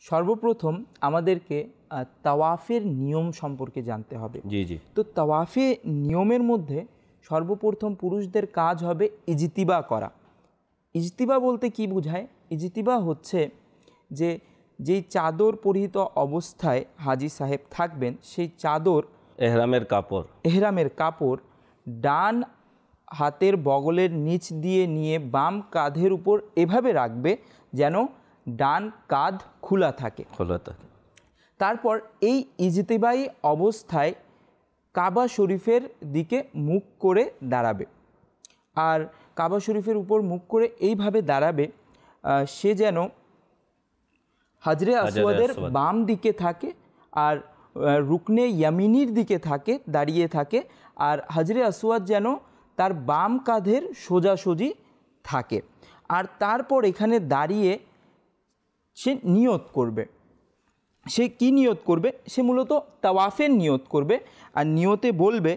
সর্বপ্রথম আমাদেরকে তাওয়াফের নিয়ম সম্পর্কে জানতে হবে। জি জি। তো তাওয়াফে নিয়মের মধ্যে সর্বপ্রথম পুরুষদের কাজ হবে ইজতিবা করা। ইজতিবা বলতে কি বোঝায়? ইজতিবা হচ্ছে যে যেই চাদর পরিহিত অবস্থায় হাজি সাহেব থাকবেন, সেই চাদর এহরামের কাপড় ডান হাতের বগলের নিচ দিয়ে নিয়ে বাম কাঁধের উপর এভাবে রাখবে যেন ডান কাঁধ খোলা থাকে। তারপর এই ইজতিবাই অবস্থায় কাবা শরীফের দিকে মুখ করে দাঁড়াবে। আর কাবা শরীফের উপর মুখ করে এইভাবে দাঁড়াবে সে যেন হাজরে আসওয়াদের বাম দিকে থাকে আর রুকনে ইয়ামিনির দিকে থাকে, দাঁড়িয়ে থাকে। আর হাজরে আসওয়াদ যেন তার বাম কাঁধের সোজাসুজি থাকে। আর তারপর এখানে দাঁড়িয়ে সে নিয়ত করবে। সে কি নিয়ত করবে? সে মূলত তাওয়াফের নিয়ত করবে। আর নিয়তে বলবে,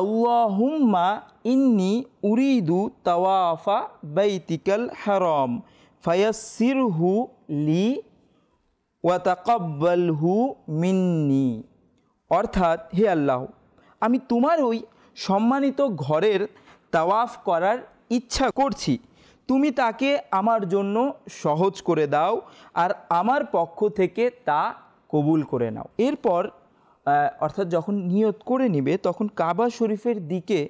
আল্লাহুম্মা ইন্নি উরিদু তাওয়াফা বাইতিকাল হারাম ফায়াসসিরহু লি ওয়া তাকাব্বালহু মিন্নি। অর্থাৎ, হে আল্লাহ, আমি তোমার ওই সম্মানিত ঘরের তাওয়াফ করার ইচ্ছা করছি, তুমি তাকে আমার জন্য সহজ করে দাও আর আমার পক্ষ থেকে তা কবুল করে নাও। এরপর অর্থাৎ যখন নিয়ত করে নিবে তখন কাবা শরীফের দিকে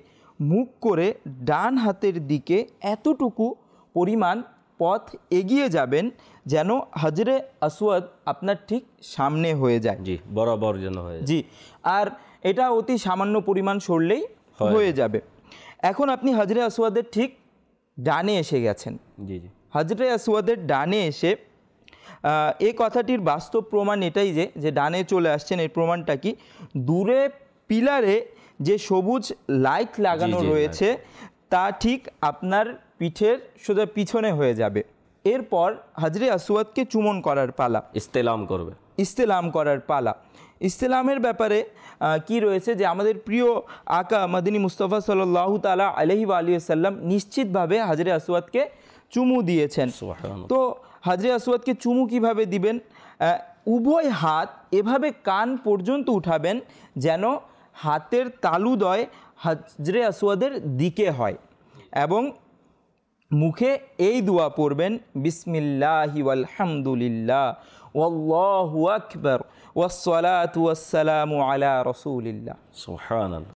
মুখ করে ডান হাতের দিকে এতটুকু পরিমাণ পথ এগিয়ে যাবেন যেন হাজরে আসওয়াদ আপনার ঠিক সামনে হয়ে যায়। জি, বরাবর যেন হয়ে যায়। জি, আর এটা অতি সামান্য পরিমাণ সরলেই হয়ে যাবে। এখন আপনি হাজরে আসওয়াদের ঠিক ডানে এসে গেছেন। জি জি। হাজরে আসওয়াদের ডানে এসে এই কথাটির বাস্তব প্রমাণ এটাই যে ডানে চলে আসছেন। এর প্রমাণটা কি? দূরে পিলারে যে সবুজ লাইট লাগানো রয়েছে তা ঠিক আপনার পিঠের সোজা পিছনে হয়ে যাবে। এরপর হাজরে আসওয়াদকে চুমন করার পালা, ইস্তেলাম করার পালা। ইস্তেলামের ব্যাপারে কি রয়েছে যে আমাদের প্রিয় আকা মদিনী মুস্তাফা সাল্লাল্লাহু তাআলা আলাইহি ওয়া আলিহি ওয়াসাল্লাম নিশ্চিতভাবে হাজরে আসওয়াদকে চুমু দিয়েছেন। তো হাজরে আসওয়াদকে চুমু কিভাবে দিবেন? উভয় হাত এভাবে কান পর্যন্ত উঠাবেন যেন হাতের তালুদয় হাজরে আসওয়াদের দিকে হয় এবং মুখে এই দোয়া পড়বেন, বিসমিল্লাহি ওয়ালহামদুলিল্লাহ ওয়াল্লাহু আকবার ওয়াসসালাতু ওয়াসসালামু আলা রাসূলিল্লাহ। সুবহানাল্লাহ।